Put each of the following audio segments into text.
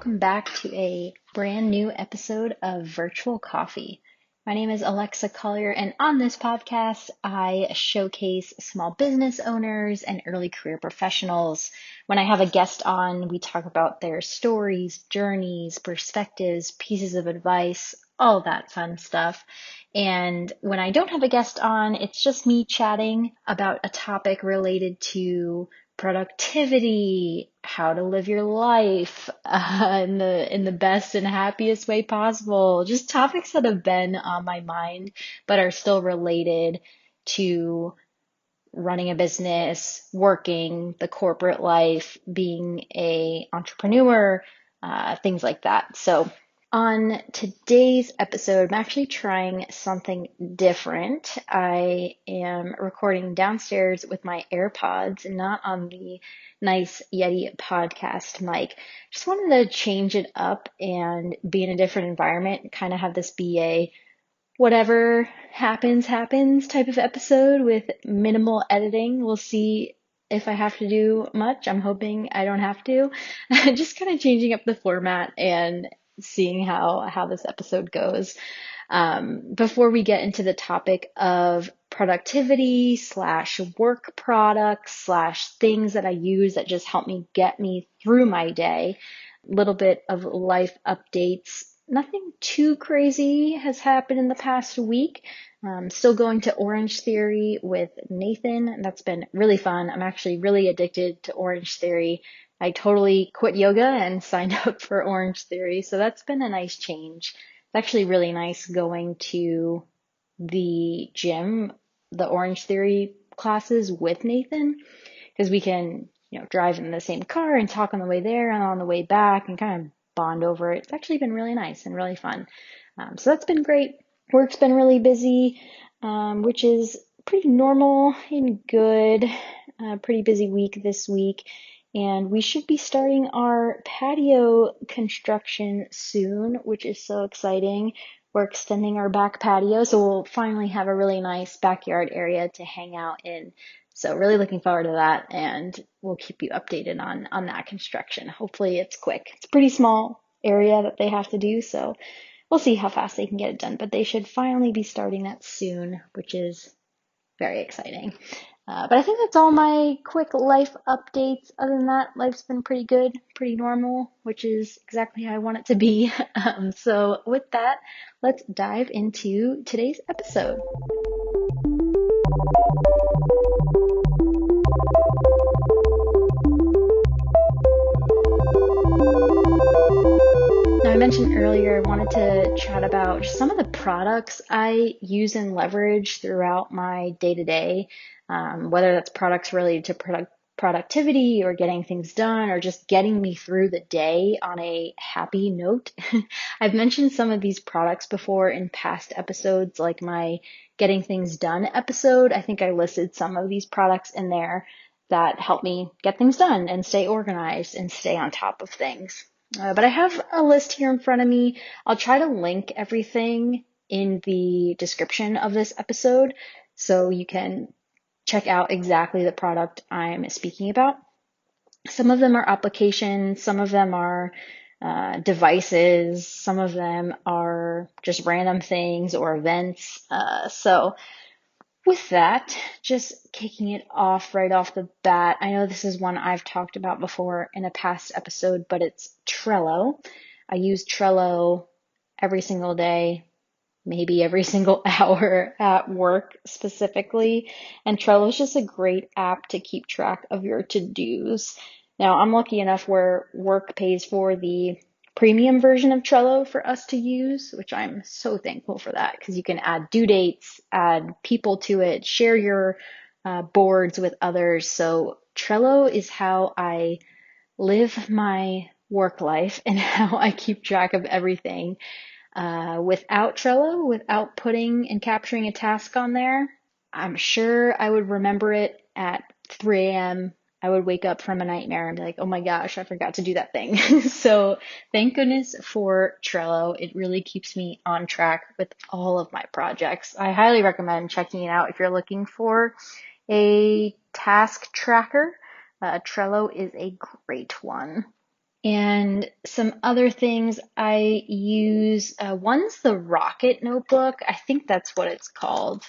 welcome back to a brand new episode of Virtual Coffee. My name is Alexa Collier, and on this podcast, I showcase small business owners and early career professionals. When I have a guest on, we talk about their stories, journeys, perspectives, pieces of advice, all that fun stuff. And when I don't have a guest on, it's just me chatting about a topic related to productivity, how to live your life in the best and happiest way possible. Just topics that have been on my mind, but are still related to running a business, working, the corporate life, being a entrepreneur, things like that. So on today's episode, I'm actually trying something different. I am recording downstairs with my AirPods and not on the nice Yeti podcast mic. Just wanted to change it up and be in a different environment and kind of have this be a whatever happens type of episode with minimal editing. We'll see if I have to do much. I'm hoping I don't have to. Just kind of changing up the format and seeing how this episode goes. Before we get into the topic of productivity / work products / things that I use that just help me get me through my day, a little bit of life updates. Nothing too crazy has happened in the past week. Still going to Orange Theory with Nathan. That's been really fun. I'm actually really addicted to Orange Theory. I totally quit yoga and signed up for Orange Theory. So that's been a nice change. It's actually really nice going to the gym, the Orange Theory classes with Nathan, because we can, drive in the same car and talk on the way there and on the way back and kind of bond over it. It's actually been really nice and really fun. So that's been great. Work's been really busy, which is pretty normal and good. Pretty busy week this week. And we should be starting our patio construction soon, which is so exciting. We're extending our back patio, so we'll finally have a really nice backyard area to hang out in. So really looking forward to that, and we'll keep you updated on that construction. Hopefully it's quick. It's a pretty small area that they have to do, so we'll see how fast they can get it done. But they should finally be starting that soon, which is very exciting. But I think that's all my quick life updates. Other than that, life's been pretty good, pretty normal, which is exactly how I want it to be. So with that, let's dive into today's episode. Now, I mentioned earlier I wanted to chat about just some of the products I use and leverage throughout my day-to-day, whether that's products related to productivity or getting things done or just getting me through the day on a happy note. I've mentioned some of these products before in past episodes, like my Getting Things Done episode. I think I listed some of these products in there that help me get things done and stay organized and stay on top of things. But I have a list here in front of me. I'll try to link everything in the description of this episode so you can check out exactly the product I'm speaking about. Some of them are applications, some of them are devices, some of them are just random things or events. So with that, just kicking it off right off the bat, I know this is one I've talked about before in a past episode, but it's Trello. I use Trello every single day, maybe every single hour at work specifically. And Trello is just a great app to keep track of your to-dos. Now, I'm lucky enough where work pays for the premium version of Trello for us to use, which I'm so thankful for that, because you can add due dates, add people to it, share your boards with others. So Trello is how I live my work life and how I keep track of everything. Without Trello, without putting and capturing a task on there, I'm sure I would remember it at 3 a.m. I would wake up from a nightmare and be like, oh my gosh, I forgot to do that thing. So thank goodness for Trello. It really keeps me on track with all of my projects. I highly recommend checking it out if you're looking for a task tracker. Trello is a great one. And some other things I use, one's the Rocket notebook. I think that's what it's called.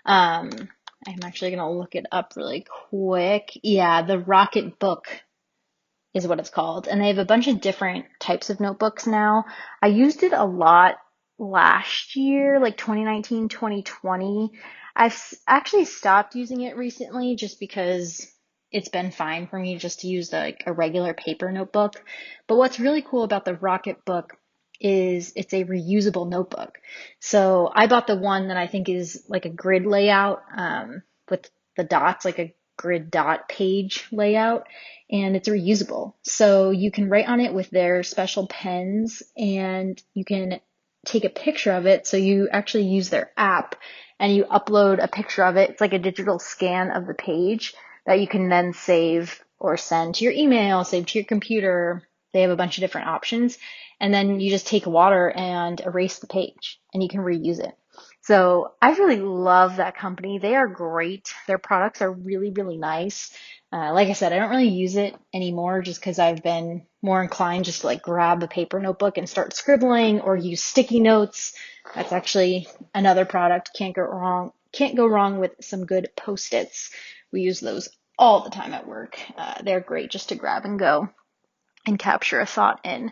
Um, I'm actually going to look it up really quick. Yeah, the Rocket book is what it's called. And they have a bunch of different types of notebooks now. I used it a lot last year, like 2019, 2020. I've actually stopped using it recently just because it's been fine for me just to use like a regular paper notebook. But what's really cool about the Rocket book is it's a reusable notebook. So I bought the one that I think is like a grid layout, with the dots, like a grid dot page layout, and it's reusable. So you can write on it with their special pens, and you can take a picture of it. So you actually use their app and you upload a picture of it. It's like a digital scan of the page that you can then save or send to your email, save to your computer. They have a bunch of different options. And then you just take water and erase the page and you can reuse it. So I really love that company. They are great. Their products are really, really nice. Like I said, I don't really use it anymore just because I've been more inclined just to like grab a paper notebook and start scribbling or use sticky notes. That's actually another product. Can't go wrong. Can't go wrong with some good Post-its. We use those all the time at work. They're great just to grab and go and capture a thought in.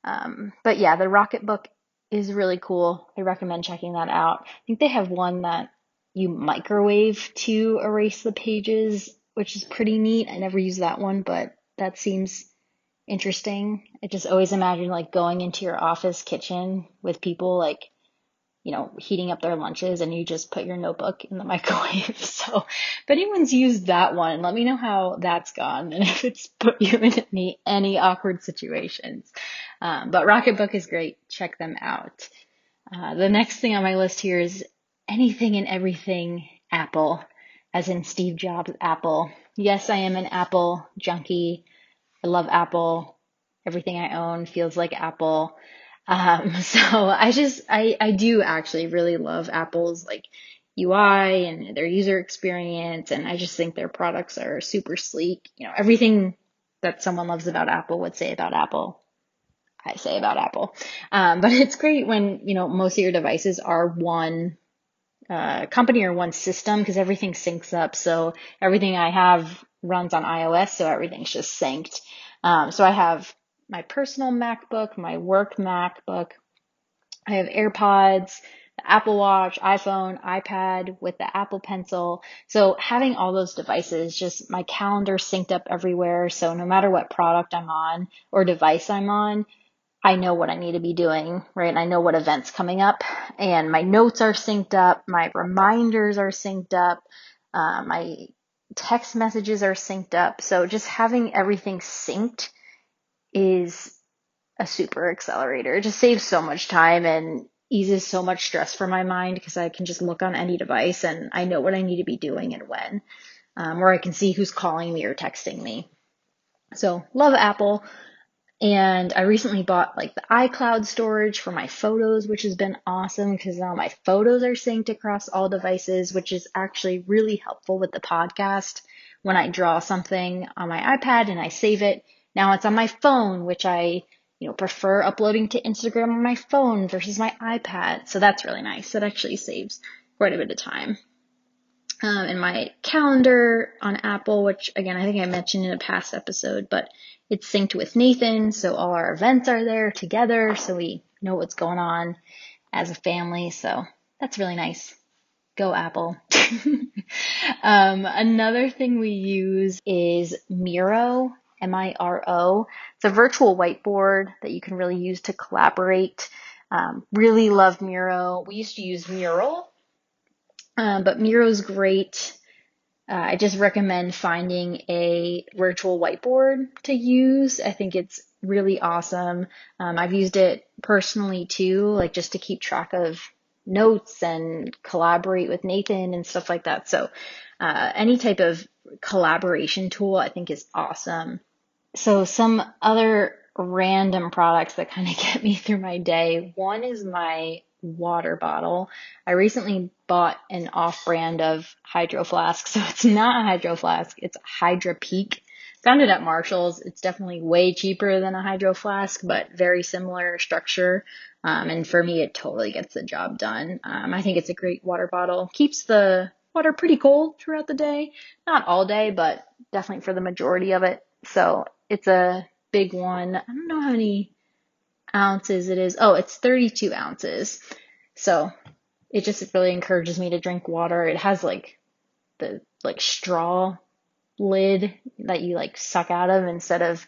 But yeah, the Rocketbook is really cool. I recommend checking that out. I think they have one that you microwave to erase the pages, which is pretty neat. I never used that one, but that seems interesting. I just always imagine like going into your office kitchen with people like, heating up their lunches and you just put your notebook in the microwave. So if anyone's used that one, let me know how that's gone and if it's put you in any awkward situations. But Rocketbook is great. Check them out. The next thing on my list here is anything and everything Apple, as in Steve Jobs Apple. Yes, I am an Apple junkie. I love Apple. Everything I own feels like Apple. So I do actually really love Apple's like UI and their user experience. And I just think their products are super sleek. Everything that someone loves about Apple would say about Apple, I say about Apple. But it's great when, most of your devices are one company or one system because everything syncs up. So everything I have runs on iOS, so everything's just synced. So I have my personal MacBook, my work MacBook. I have AirPods, the Apple Watch, iPhone, iPad with the Apple Pencil. So having all those devices, just my calendar synced up everywhere. So no matter what product I'm on or device I'm on, I know what I need to be doing, right? I know what events coming up and my notes are synced up. My reminders are synced up. My text messages are synced up. So just having everything synced is a super accelerator. It just saves so much time and eases so much stress from my mind because I can just look on any device and I know what I need to be doing and when, or I can see who's calling me or texting me. So love Apple. And I recently bought like the iCloud storage for my photos, which has been awesome because now my photos are synced across all devices, which is actually really helpful with the podcast. When I draw something on my iPad and I save it, now it's on my phone, which I, prefer uploading to Instagram on my phone versus my iPad. So that's really nice. That actually saves quite a bit of time. In my calendar on Apple, which again, I think I mentioned in a past episode, but it's synced with Nathan. So all our events are there together. So we know what's going on as a family. So that's really nice. Go Apple. Another thing we use is Miro, Miro. It's a virtual whiteboard that you can really use to collaborate. Really love Miro. We used to use Mural, but Miro's great. I just recommend finding a virtual whiteboard to use. I think it's really awesome. I've used it personally too, like just to keep track of notes and collaborate with Nathan and stuff like that. So any type of collaboration tool I think is awesome. So some other random products that kind of get me through my day. One is my water bottle. I recently bought an off-brand of Hydro Flask. So it's not a Hydro Flask, it's Hydra Peak. Found it at Marshall's. It's definitely way cheaper than a Hydro Flask, but very similar structure. And for me, it totally gets the job done. I think it's a great water bottle. Keeps the water pretty cold throughout the day. Not all day, but definitely for the majority of it. So it's a big one. I don't know how many ounces it is. Oh, it's 32 ounces. So it just really encourages me to drink water. It has like the straw lid that you like suck out of instead of,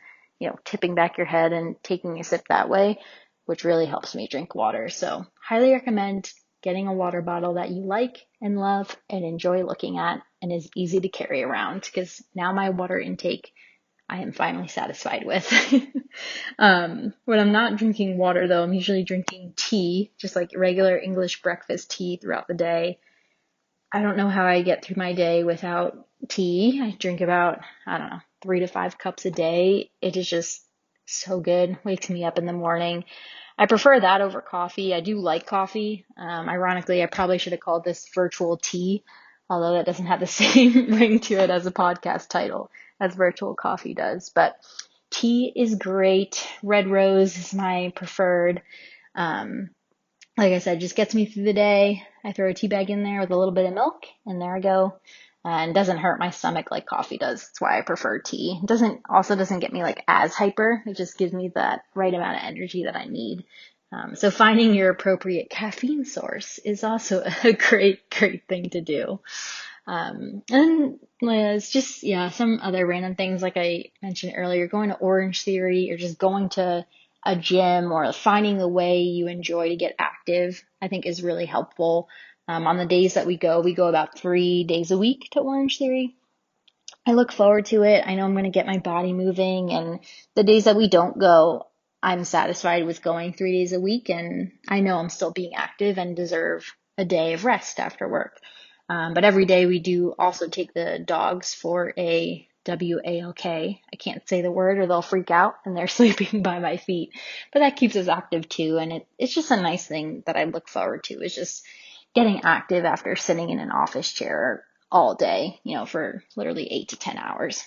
tipping back your head and taking a sip that way, which really helps me drink water. So highly recommend getting a water bottle that you like and love and enjoy looking at and is easy to carry around, because now my water intake I am finally satisfied with. When I'm not drinking water though, I'm usually drinking tea, just like regular English breakfast tea throughout the day. I don't know how I get through my day without tea. I drink about, 3 to 5 cups a day. It is just so good. Wakes me up in the morning. I prefer that over coffee. I do like coffee. Ironically, I probably should have called this virtual tea, although that doesn't have the same ring to it as a podcast title as virtual coffee does. But tea is great. Red rose is my preferred. Like I said, just gets me through the day. I throw a tea bag in there with a little bit of milk, and there I go. And doesn't hurt my stomach like coffee does. That's why I prefer tea. It doesn't get me like as hyper. It just gives me that right amount of energy that I need. So finding your appropriate caffeine source is also a great thing to do. And it's just, some other random things like I mentioned earlier, going to Orange Theory or just going to a gym or finding the way you enjoy to get active, I think is really helpful. On the days that we go about 3 days a week to Orange Theory. I look forward to it. I know I'm going to get my body moving, and the days that we don't go, I'm satisfied with going 3 days a week, and I know I'm still being active and deserve a day of rest after work. But every day we do also take the dogs for a WALK. I can't say the word or they'll freak out and they're sleeping by my feet, but that keeps us active too. And it's just a nice thing that I look forward to, is just getting active after sitting in an office chair all day, for literally 8 to 10 hours.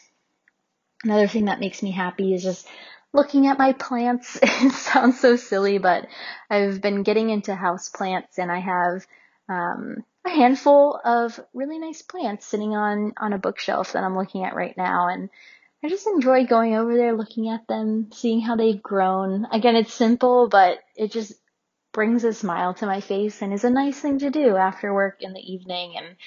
Another thing that makes me happy is just looking at my plants. It sounds so silly, but I've been getting into house plants, and I have a handful of really nice plants sitting on a bookshelf that I'm looking at right now. And I just enjoy going over there, looking at them, seeing how they've grown. Again, it's simple, but it just brings a smile to my face and is a nice thing to do after work in the evening. And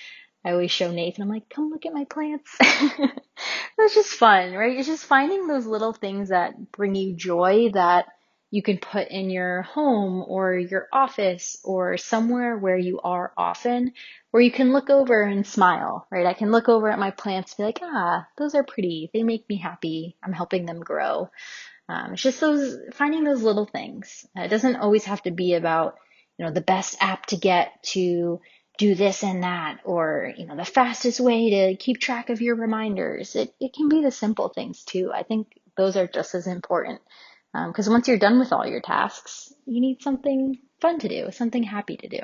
I always show Nathan, I'm like, come look at my plants. It's just fun, right? It's just finding those little things that bring you joy that you can put in your home or your office or somewhere where you are often, where you can look over and smile, right? I can look over at my plants and be like, those are pretty. They make me happy. I'm helping them grow. It's just finding those little things. It doesn't always have to be about, the best app to get to do this and that, or, the fastest way to keep track of your reminders. It can be the simple things too. I think those are just as important. Because once you're done with all your tasks, you need something fun to do, something happy to do.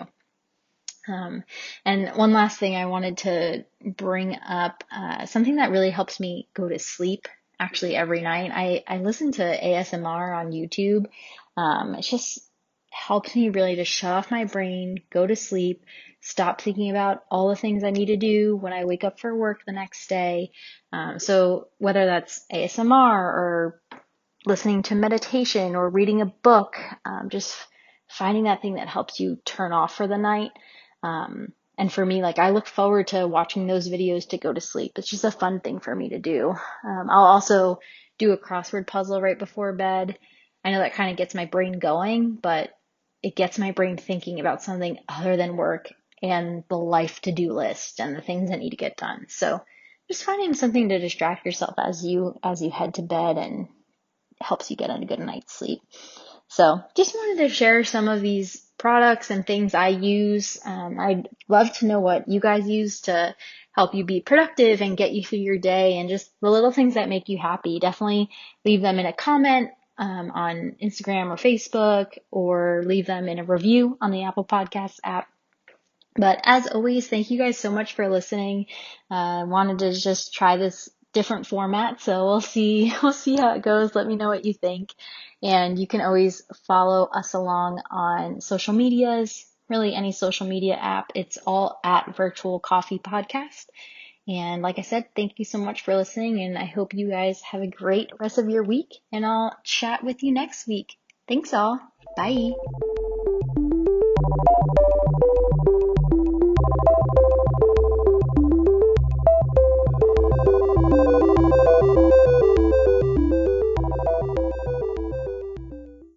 And one last thing I wanted to bring up, something that really helps me go to sleep actually every night. I listen to ASMR on YouTube. It just helps me really to shut off my brain, go to sleep, stop thinking about all the things I need to do when I wake up for work the next day. So whether that's ASMR or listening to meditation or reading a book, just finding that thing that helps you turn off for the night. And for me, I look forward to watching those videos to go to sleep. It's just a fun thing for me to do. I'll also do a crossword puzzle right before bed. I know that kind of gets my brain going, but it gets my brain thinking about something other than work and the life to-do list and the things that need to get done. So just finding something to distract yourself as you head to bed and helps you get a good night's sleep. So just wanted to share some of these products and things I use. I'd love to know what you guys use to help you be productive and get you through your day, and just the little things that make you happy. Definitely leave them in a comment on Instagram or Facebook, or leave them in a review on the Apple Podcasts app. But as always, thank you guys so much for listening. Wanted to just try this different format. So we'll see, we'll see how it goes. Let me know what you think. And you can always follow us along on social medias, really any social media app. It's all at Virtual Coffee Podcast. And like I said, thank you so much for listening. And I hope you guys have a great rest of your week. And I'll chat with you next week. Thanks all. Bye.